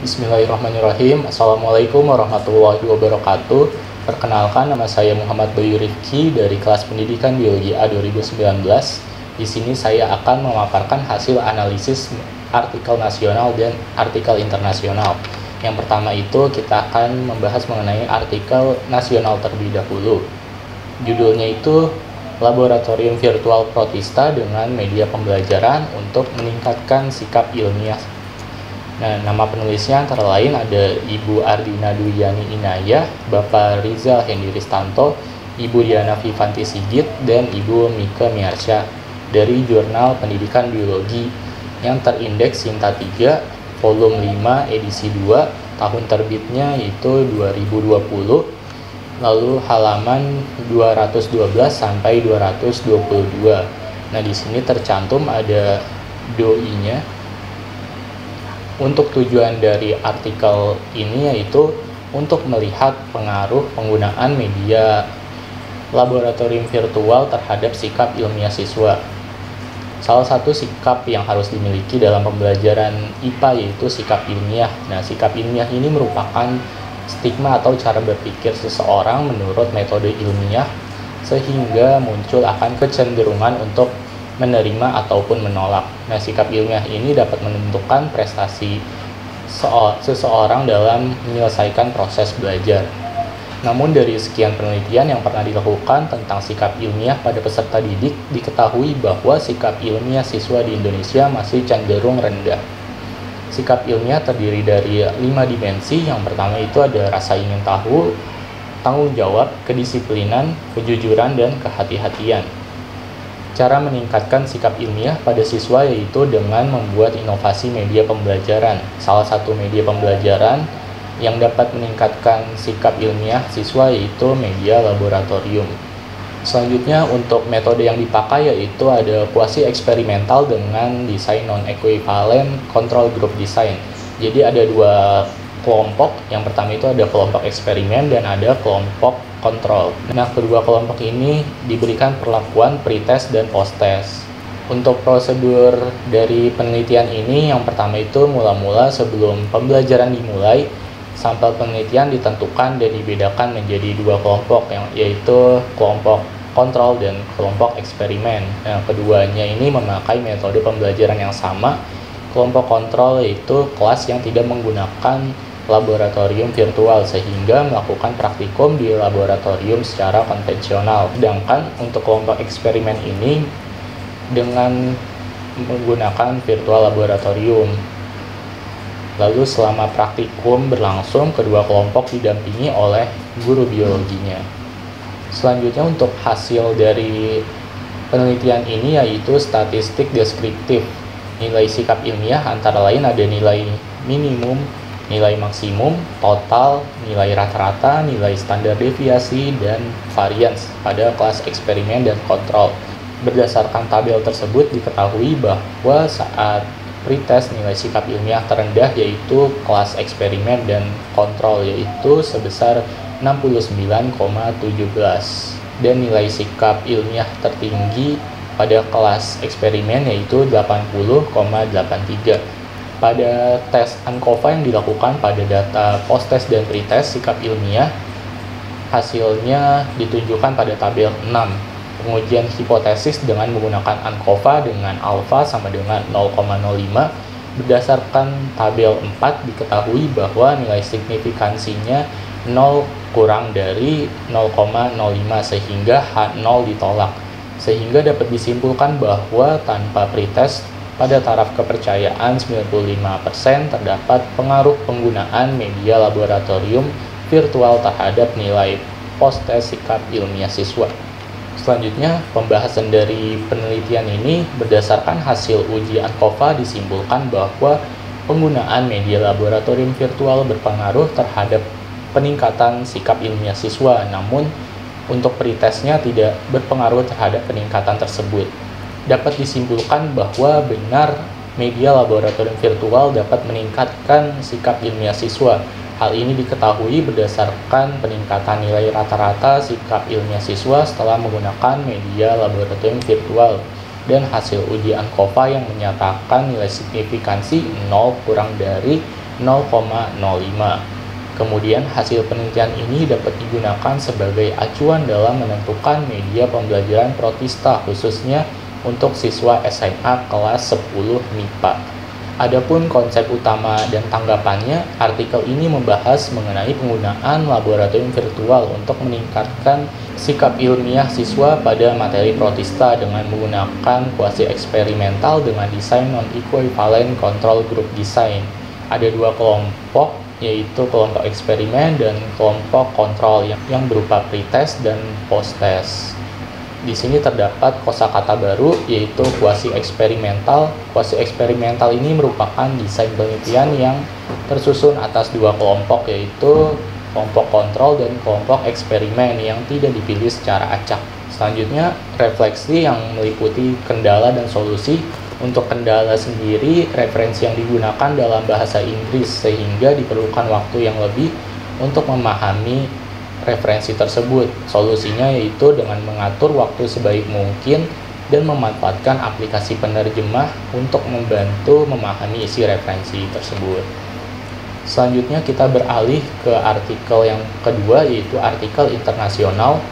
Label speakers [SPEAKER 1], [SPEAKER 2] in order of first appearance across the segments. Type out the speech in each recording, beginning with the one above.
[SPEAKER 1] Bismillahirrahmanirrahim. Assalamualaikum warahmatullahi wabarakatuh. Perkenalkan, nama saya Muhammad Bayu Rifki dari kelas Pendidikan Biologi A 2019. Di sini saya akan memaparkan hasil analisis artikel nasional dan artikel internasional. Yang pertama itu kita akan membahas mengenai artikel nasional terlebih dahulu. Judulnya itu Laboratorium Virtual Protista dengan Media Pembelajaran untuk Meningkatkan Sikap Ilmiah. Nah, nama penulisnya antara lain ada Ibu Ardina Duyani Inayah, Bapak Rizal Hendy Ristanto, Ibu Diana Vivanti Sigit, dan Ibu Mika Miarsyah dari Jurnal Pendidikan Biologi yang terindeks Sinta 3, volume 5, edisi 2, tahun terbitnya itu 2020, lalu halaman 212 sampai 222. Nah, di sini tercantum ada doi-nya. Untuk tujuan dari artikel ini yaitu untuk melihat pengaruh penggunaan media laboratorium virtual terhadap sikap ilmiah siswa. Salah satu sikap yang harus dimiliki dalam pembelajaran IPA yaitu sikap ilmiah. Nah, sikap ilmiah ini merupakan stigma atau cara berpikir seseorang menurut metode ilmiah sehingga muncul akan kecenderungan untuk menerima ataupun menolak. Nah, sikap ilmiah ini dapat menentukan prestasi seseorang dalam menyelesaikan proses belajar. Namun dari sekian penelitian yang pernah dilakukan tentang sikap ilmiah pada peserta didik, diketahui bahwa sikap ilmiah siswa di Indonesia masih cenderung rendah. Sikap ilmiah terdiri dari 5 dimensi. Yang pertama itu ada rasa ingin tahu, tanggung jawab, kedisiplinan, kejujuran, dan kehati-hatian. Cara meningkatkan sikap ilmiah pada siswa yaitu dengan membuat inovasi media pembelajaran. Salah satu media pembelajaran yang dapat meningkatkan sikap ilmiah siswa yaitu media laboratorium. Selanjutnya, untuk metode yang dipakai yaitu ada kuasi eksperimental dengan desain non-equivalent control group design. Jadi ada dua kelompok. Yang pertama itu ada kelompok eksperimen dan ada kelompok kontrol. Nah, kedua kelompok ini diberikan perlakuan pretest dan posttest. Untuk prosedur dari penelitian ini, yang pertama itu mula-mula sebelum pembelajaran dimulai, sampel penelitian ditentukan dan dibedakan menjadi dua kelompok, yaitu kelompok kontrol dan kelompok eksperimen. Nah, keduanya ini memakai metode pembelajaran yang sama. Kelompok kontrol yaitu kelas yang tidak menggunakan laboratorium virtual sehingga melakukan praktikum di laboratorium secara konvensional. Sedangkan untuk kelompok eksperimen ini dengan menggunakan virtual laboratorium. Lalu selama praktikum berlangsung, kedua kelompok didampingi oleh guru biologinya. Selanjutnya untuk hasil dari penelitian ini yaitu statistik deskriptif. Nilai sikap ilmiah antara lain ada nilai minimum, nilai maksimum, total, nilai rata-rata, nilai standar deviasi, dan varians pada kelas eksperimen dan kontrol. Berdasarkan tabel tersebut diketahui bahwa saat pretest nilai sikap ilmiah terendah yaitu kelas eksperimen dan kontrol yaitu sebesar 69,17 dan nilai sikap ilmiah tertinggi pada kelas eksperimen yaitu 80,83. Pada tes ANCOVA yang dilakukan pada data post-test dan pretest sikap ilmiah, hasilnya ditunjukkan pada tabel 6. Pengujian hipotesis dengan menggunakan ANCOVA dengan alfa sama dengan 0,05. Berdasarkan tabel 4 diketahui bahwa nilai signifikansinya 0 kurang dari 0,05 sehingga H0 ditolak. Sehingga dapat disimpulkan bahwa tanpa pretest pada taraf kepercayaan 95% terdapat pengaruh penggunaan media laboratorium virtual terhadap nilai post-test sikap ilmiah siswa. Selanjutnya, pembahasan dari penelitian ini berdasarkan hasil uji ANCOVA disimpulkan bahwa penggunaan media laboratorium virtual berpengaruh terhadap peningkatan sikap ilmiah siswa, namun untuk pretestnya tidak berpengaruh terhadap peningkatan tersebut. Dapat disimpulkan bahwa benar media laboratorium virtual dapat meningkatkan sikap ilmiah siswa. Hal ini diketahui berdasarkan peningkatan nilai rata-rata sikap ilmiah siswa setelah menggunakan media laboratorium virtual dan hasil uji ANCOVA yang menyatakan nilai signifikansi 0 kurang dari 0,05. Kemudian hasil penelitian ini dapat digunakan sebagai acuan dalam menentukan media pembelajaran protista khususnya untuk siswa SMA kelas 10 MIPA. Adapun konsep utama dan tanggapannya, artikel ini membahas mengenai penggunaan laboratorium virtual untuk meningkatkan sikap ilmiah siswa pada materi protista dengan menggunakan kuasi eksperimental dengan desain non-equivalent control group design. Ada dua kelompok, yaitu kelompok eksperimen dan kelompok kontrol yang berupa pretest dan post-test. Di sini terdapat kosakata baru yaitu kuasi eksperimental. Kuasi eksperimental ini merupakan desain penelitian yang tersusun atas dua kelompok, yaitu kelompok kontrol dan kelompok eksperimen yang tidak dipilih secara acak. Selanjutnya, refleksi yang meliputi kendala dan solusi. Untuk kendala sendiri, referensi yang digunakan dalam bahasa Inggris sehingga diperlukan waktu yang lebih untuk memahami referensi tersebut. Solusinya yaitu dengan mengatur waktu sebaik mungkin dan memanfaatkan aplikasi penerjemah untuk membantu memahami isi referensi tersebut. Selanjutnya kita beralih ke artikel yang kedua, yaitu artikel internasional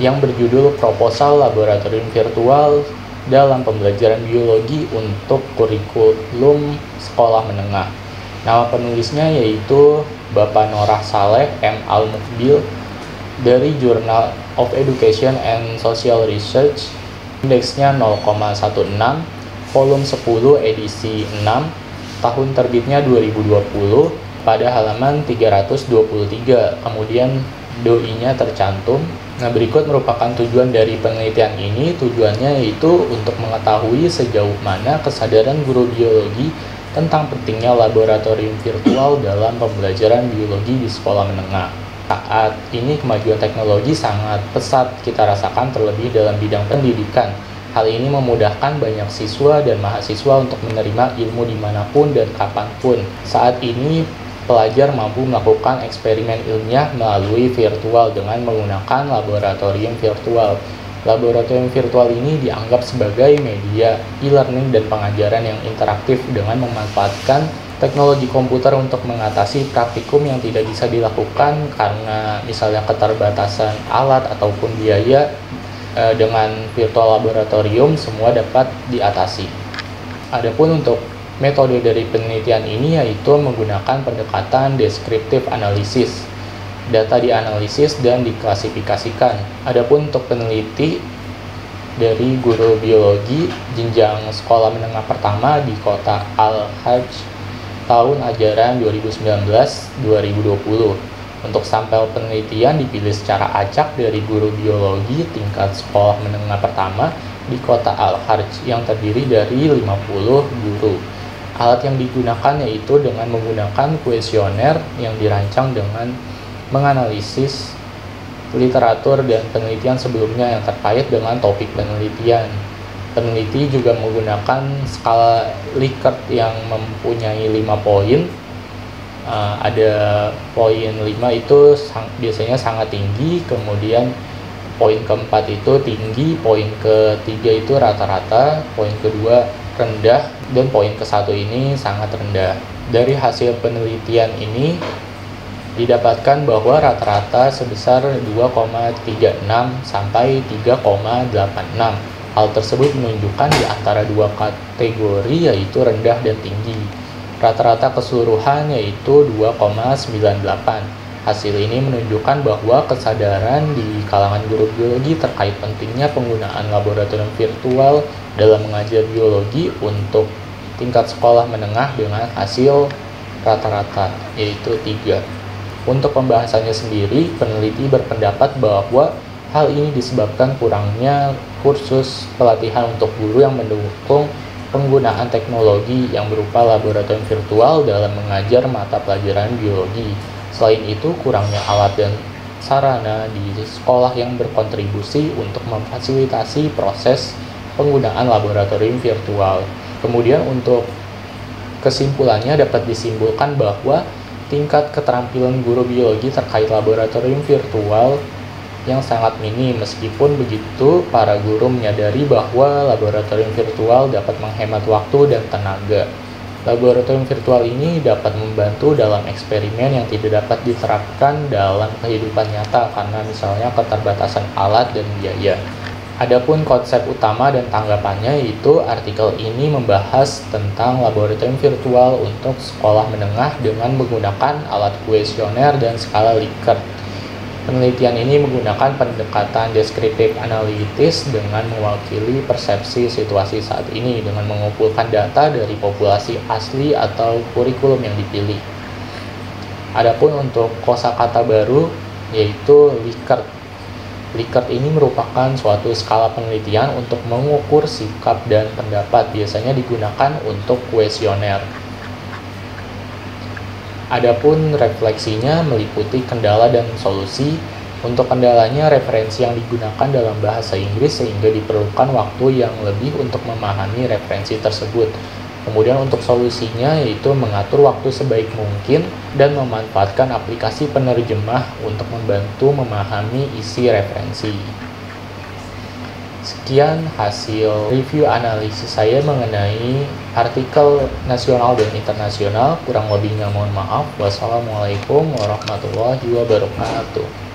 [SPEAKER 1] yang berjudul Proposal Laboratorium Virtual dalam Pembelajaran Biologi untuk Kurikulum Sekolah Menengah. Nama penulisnya yaitu Bapak Norah Saleh M. Al-Mukbil dari Journal of Education and Social Research, indeksnya 0,16, volume 10 edisi 6, tahun terbitnya 2020, pada halaman 323, kemudian doi-nya tercantum. Nah, berikut merupakan tujuan dari penelitian ini. Tujuannya yaitu untuk mengetahui sejauh mana kesadaran guru biologi tentang pentingnya laboratorium virtual dalam pembelajaran biologi di sekolah menengah. Saat ini kemajuan teknologi sangat pesat kita rasakan, terlebih dalam bidang pendidikan. Hal ini memudahkan banyak siswa dan mahasiswa untuk menerima ilmu dimanapun dan kapanpun. Saat ini pelajar mampu melakukan eksperimen ilmiah melalui virtual dengan menggunakan laboratorium virtual. Laboratorium virtual ini dianggap sebagai media e-learning dan pengajaran yang interaktif dengan memanfaatkan teknologi komputer untuk mengatasi praktikum yang tidak bisa dilakukan karena misalnya keterbatasan alat ataupun biaya. Dengan virtual laboratorium semua dapat diatasi. Adapun untuk metode dari penelitian ini yaitu menggunakan pendekatan descriptive analysis. Data dianalisis dan diklasifikasikan. Adapun untuk peneliti dari guru biologi jenjang sekolah menengah pertama di kota Al-Hajj tahun ajaran 2019-2020. Untuk sampel penelitian dipilih secara acak dari guru biologi tingkat sekolah menengah pertama di kota Al-Hajj yang terdiri dari 50 guru. Alat yang digunakan yaitu dengan menggunakan kuesioner yang dirancang dengan menganalisis literatur dan penelitian sebelumnya yang terkait dengan topik penelitian. Peneliti juga menggunakan skala Likert yang mempunyai 5 poin. Ada poin 5 itu biasanya sangat tinggi, kemudian poin keempat itu tinggi, poin ketiga itu rata-rata, poin kedua rendah, dan poin ke-1 ini sangat rendah. Dari hasil penelitian ini didapatkan bahwa rata-rata sebesar 2,36 sampai 3,86. Hal tersebut menunjukkan di antara dua kategori yaitu rendah dan tinggi. Rata-rata keseluruhan yaitu 2,98. Hasil ini menunjukkan bahwa kesadaran di kalangan guru biologi terkait pentingnya penggunaan laboratorium virtual dalam mengajar biologi untuk tingkat sekolah menengah dengan hasil rata-rata yaitu 3. Untuk pembahasannya sendiri, peneliti berpendapat bahwa hal ini disebabkan kurangnya kursus pelatihan untuk guru yang mendukung penggunaan teknologi yang berupa laboratorium virtual dalam mengajar mata pelajaran biologi. Selain itu, kurangnya alat dan sarana di sekolah yang berkontribusi untuk memfasilitasi proses penggunaan laboratorium virtual. Kemudian untuk kesimpulannya dapat disimpulkan bahwa tingkat keterampilan guru biologi terkait laboratorium virtual yang sangat minim. Meskipun begitu, para guru menyadari bahwa laboratorium virtual dapat menghemat waktu dan tenaga. Laboratorium virtual ini dapat membantu dalam eksperimen yang tidak dapat diterapkan dalam kehidupan nyata karena misalnya keterbatasan alat dan biaya. Adapun konsep utama dan tanggapannya, yaitu artikel ini membahas tentang laboratorium virtual untuk sekolah menengah dengan menggunakan alat kuesioner dan skala Likert. Penelitian ini menggunakan pendekatan deskriptif analitis dengan mewakili persepsi situasi saat ini dengan mengumpulkan data dari populasi asli atau kurikulum yang dipilih. Adapun untuk kosakata baru, yaitu Likert. Likert ini merupakan suatu skala penelitian untuk mengukur sikap dan pendapat, biasanya digunakan untuk kuesioner. Adapun refleksinya meliputi kendala dan solusi. Untuk kendalanya, referensi yang digunakan dalam bahasa Inggris sehingga diperlukan waktu yang lebih untuk memahami referensi tersebut. Kemudian untuk solusinya yaitu mengatur waktu sebaik mungkin dan memanfaatkan aplikasi penerjemah untuk membantu memahami isi referensi. Sekian hasil review analisis saya mengenai artikel nasional dan internasional. Kurang lebihnya mohon maaf. Wassalamualaikum warahmatullahi wabarakatuh.